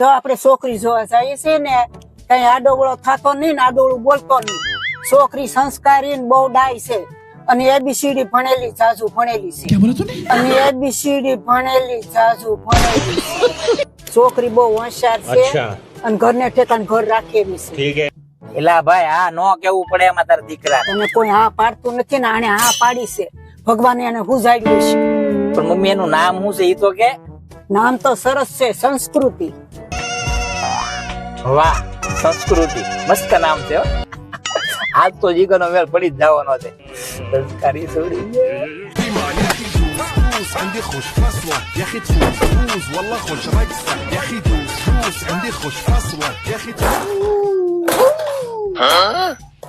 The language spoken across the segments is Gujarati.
જો આપણે છોકરી જોવા જઈએ છીએ ને કઈ આડોવળો થતો નહીં ને આડોવળું બોલતો નહીં. છોકરી સંસ્કારી ને બહુ ડાય છે અને એબીસીડી ભણેલી જાજુ ભણેલી છે અને એબીસીડી ભણેલી જાજુ ભણેલી છે. છોકરી બહુ હોશિયાર છે અને ઘરને ઠેકાણ ઘર રાખેલી છે. એલા ભાઈ હા નો કેવું પડે એમાં તારા દીકરા તને કોઈ હા પાડતું નથી ને આને હા પાડી છે. ભગવાને એને હુજાડ્યું છે. પણ મમ્મી એનું નામ શું છે ઈ તો કે? નામ તો સરસ છે, સંસ્કૃતિ. વાહ સંસ્કૃતિ મસ્ત નામ છે હો. આજ તો જીગરનો મેળ પડી જ જવાનો છે. સંસ્કારી છોડી عندي خوش فصلة يا اخي تفوز والله خوش رقصة يا اخي دوس عندي خوش فصلة يا اخي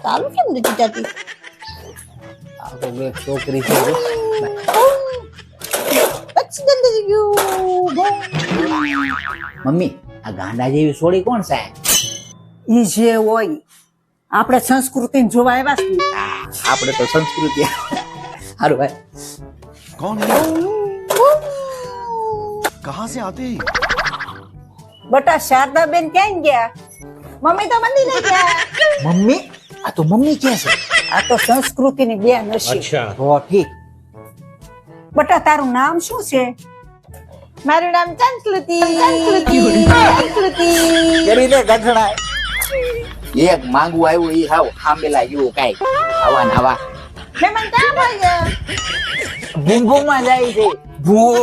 ચાલુ કેમ નથી જતી? આ તો બે છોકરી છે એક્સિડન્ટ થઈ ગયું. મમ્મી આ ગાંડા જેવી છોડી કોણ છે? ઈ જે હોય આપણે સંસ્કૃતિ જોવા આવ્યા છીએ. આપણે તો સંસ્કૃતિ હારું ભાઈ. कौन है कहाँ से आते हैं બટા શારદાબેન ક્યાં ગયા? મમ્મી તો મંદિરે ગયા. મમ્મી આ તો મમ્મી કે છે. આ તો સંસ્કૃતિની બેન હશે. તો ઠીક. બટા તારું નામ શું છે? મારું નામ સંસ્કૃતિ. સંસ્કૃતિ. કરી દે ગધડા. એક માંગવું આવ્યું ઈ હાવ ખાંબેલા જેવું કાઈ આવા ને આવા મહેમાન ક્યાં ભાઈ ગયા? બૂમ બૂમ માં જાય છે. બૂમ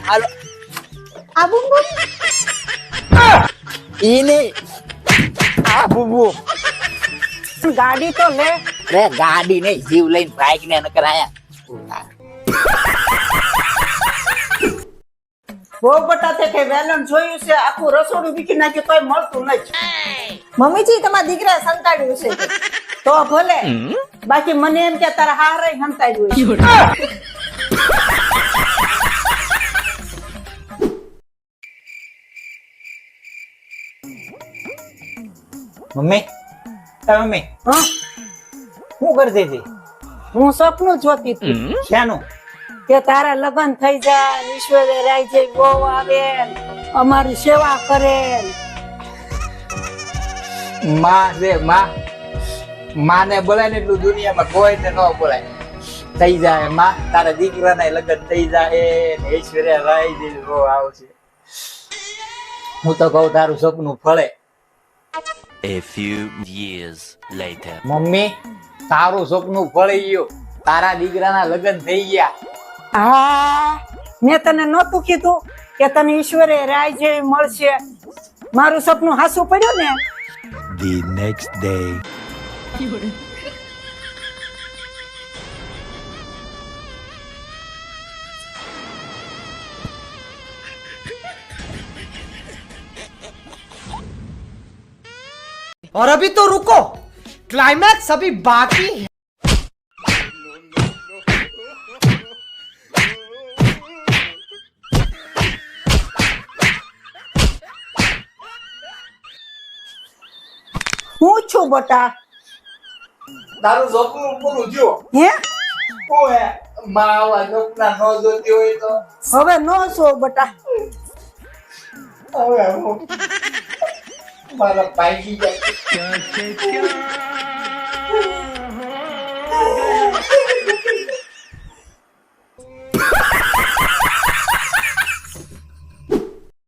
હાલો આ બૂમ બૂમ. ઈ નહીં આ બૂમ બૂમ. ગાડી તો લે. રે ગાડી નહીં જીવ લઈને બાઈક ને નકર આયા. બહુ બટા તે કઈ વેલણ જોયું છે આખું રસોડું વીખી નાખ્યું તોય મળતું નથી. મમ્મીજી તમારા દીકરા સંતાડ્યું છે. તો ભલે બાકી મને એમ કે તારા હારે હંતાડ્યું છે. મમ્મી મમ્મી હા શું કરતી હતી? હું સપનું જોતી હતી શાનું? કે તારા લગ્ન થઈ જાય, ઈશ્વરે રાજ્ય બહુ આવે, અમારી સેવા કરે. માં છે માં. માને બોલાય ને એટલું દુનિયામાં કોઈ ને ન બોલાય. થઈ જાય માં તારા દીકરાના લગ્ન થઈ જાય ને ઐશ્વર્યા રાય જેવી બહુ આવશે. હું તો કહું તારું સપનું ફળે. A few years later. Mummy તારું સપનું ફળી ગયું. તારા દીકરાના લગ્ન થઈ ગયા. હા મેં તને નહોતું કીધું કે તને ઈશ્વરે રાજ્ય મળશે? મારું સપનું હાસું પડ્યું ને. The next day. और अभी तो रुको, क्लाइमैक्स अभी बाकी है. હું છું બટા? તારું સપનું પૂરું થયું. હે ઓએ માં આવા સપના ન જોતી હોય તો હવે નો છો બટા. હવે હું મારા પાકી જાય.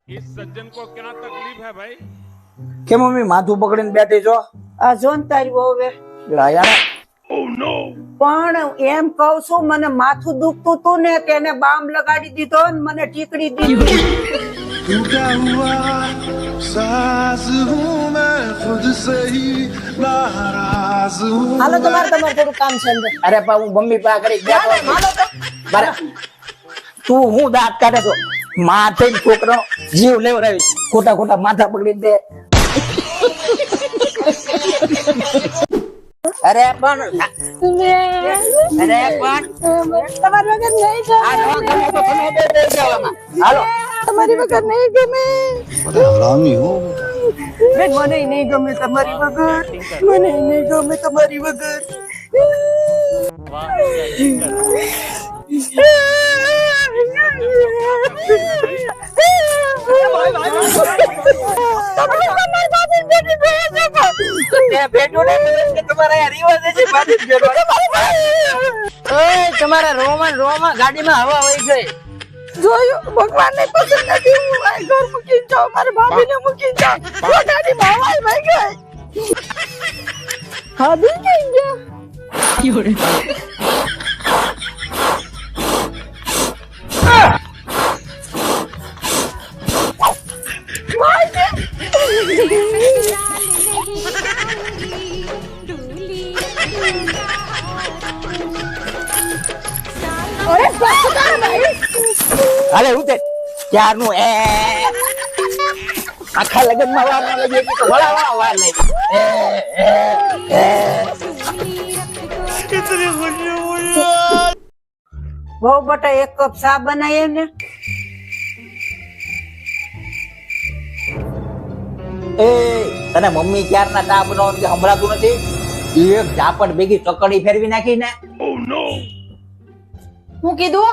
इस सज्जन को क्या तकलीफ है भाई? કે મમ્મી માથું પકડીને બેઠી છો? આ જોન તારી હવે પણ એમ કઉ છું મને માથું દુખતું તું ને તેને બામ લગાડી દીધો ને મને ટીકડી દીધી. टूटा हुआ सास हूँ मैं खुद से ही नाराज हूँ હાલો તમારે થોડું કામ છે અંદર. અરે પા હું મમ્મી પા કરી બેઠો. તું હું દાંત કાઢે છો? માથે છોકરો જીવ લેવડાવી ખોટા ખોટા માથા પકડી દે. અરે પણ તમારી વગર નહીં ગમે. આ નો ગમે તો તમે બે જાવ આમાં. હાલો તમારી વગર નહીં ગમે. हरामी हो બેન મને નહીં ગમે તમારી વગર, મને નહીં ગમે તમારી વગર. વાહ તમારા રોમાં ગાડીમાં હવા વહી ગઈ. જોયું ભગવાન ને પસંદ નથી હું મારા ઘર મૂકીને જાઉં મારા ભાભી ને મૂકીને જાઉં ગાડી ભાવાય ભાઈ ગઈ ભાભી ક્યાં ગયા અરે બાપા ભાઈ અરે ઉતે ક્યારનું આખા લગનમાં વાર ના લાગી તો વળાવા વાર લાગી. બહુ બટા એક કપ ચા બનાવીએ ને. એ તને મમ્મી ક્યારના ચા બનાવવાનું કે સંભળાતું નથી? એક ઝાપટ ભેગી ચકડી ફેરવી નાખી ને. હું કીધું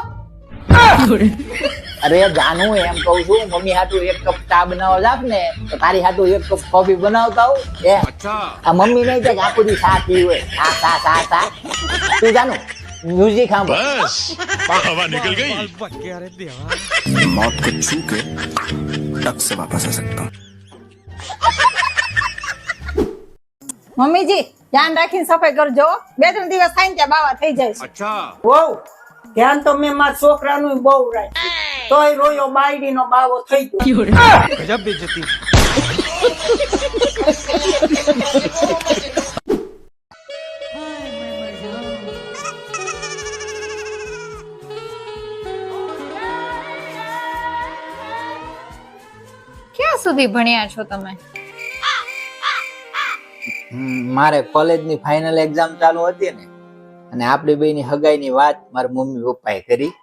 અરે જાનું એમ કહું છું મમ્મી હાટું એક કપ ચા બનાવવા જાપ ને તો તારી હાટું એક કપ કોફી બનાવતા હોઉં. આ મમ્મી નહીં કે આખું દી ચા પી હોય ચા તું જાનું મ્યુઝિક સાંભળ. हवा निकल गई मौत को छू के टक से वापस आ सकता हूँ. મમ્મીજી ધ્યાન રાખીને સફાઈ કરજો 2-3 દિવસ થાય ને ત્યાં બાવા થઈ જાય છે વહુ ધ્યાન તો મેં મારા છોકરાનું બહુ રાખ્યું તોય રોયો બાયડીનો બાવો થઈ ગયો. गजब बेइज्जती. ક્યાં સુધી ભણ્યા છો તમે? મારે કોલેજની ફાઇનલ એક્ઝામ ચાલુ હતી ને અને આપણી બેયની હગાઈની વાત મારા મમ્મી પપ્પાએ કરી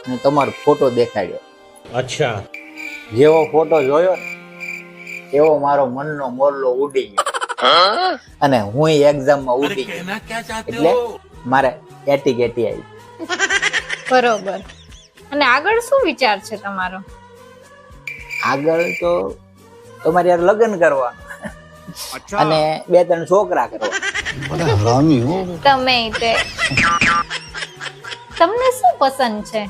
અને તમારો ફોટો દેખાડ્યો. अच्छा જેવો ફોટો જોયો ને એવો મારો મનનો મોરલો ઉડી ગયો અને હું એક્ઝામમાં ઉડી ગયો એટલે મારે એટી આવી. બરોબર. અને આગળ શું વિચાર છે તમારો? આગળ તો તમારે યાર લગ્ન કરવા અને 2-3 છોકરા કરવા. તમે તે તમને શું પસંદ છે?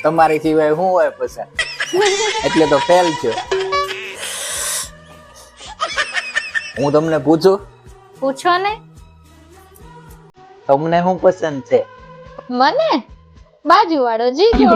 તમારી સિવાય શું હોય પસંદ? એટલે તો ફેલ છો. હું તમને પૂછું પૂછો ને. તમને શું પસંદ છે? મને બાજુવાળો જીગો.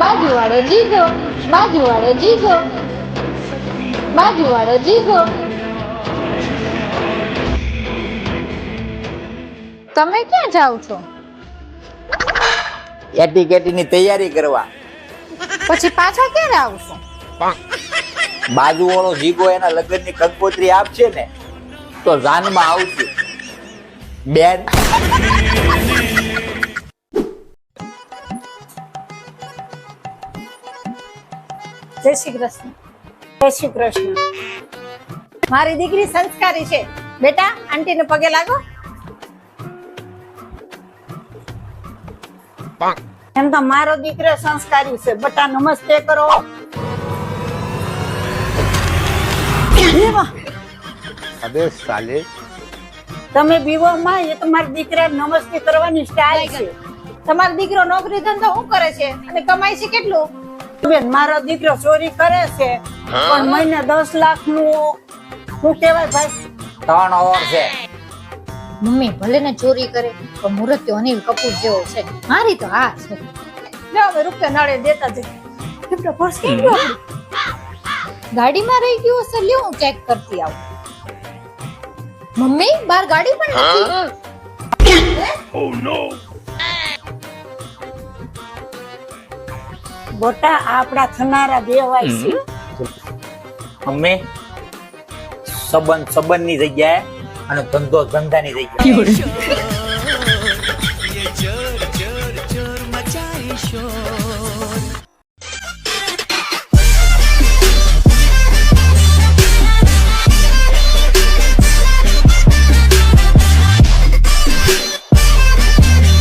બાજુવાળો જીગો, બાજુવાળો જીગો, બાજુવાળો જીગો. તમે ક્યાં જાવ છો? એટીકેટીની તૈયારી કરવા. પછી પાછા ક્યારે આવશો? બાજુવાળો જીગો એના લગ્નની કંકોત્રી આપશે ને તો જાનમાં આવશું બેન. જય શ્રી કૃષ્ણ. જય શ્રી કૃષ્ણ. મારી દીકરી સંસ્કારી છે બેટા આંટીને પગે લાગો. એમ તો મારો દીકરો સંસ્કારી છે બટા નમસ્તે કરો. अबे साले તમે બીવો માં એ તો મારા દીકરા નમસ્તે કરવાની સ્ટાઇલ છે. તમારો દીકરો નોકરી ધંધો શું કરે છે અને કમાય છે કેટલું? બેન મારો દીકરો ચોરી કરે છે પણ મહિને 10 લાખ નું શું કહેવાય ભાઈ 3 ઓવર છે. મમ્મી ભલે ને ચોરી કરે પણ મુરત તો અનિલ કપૂર જેવો છે. મારી તો આ છે. લે અમે રૂપિયા નળે દેતા જઈએ. એમનો પર્સ કેમ ગયો? ગાડીમાં રહી ગયો હશે. લ્યો હું ચેક કરતી આવું. મમ્મી બહાર ગાડી પણ નથી. બોટા આપડા થનારા દેવાય છે. મમ્મી સંબંધની જગ્યાએ અને ધંધો ધંધાની થઈ ગયો.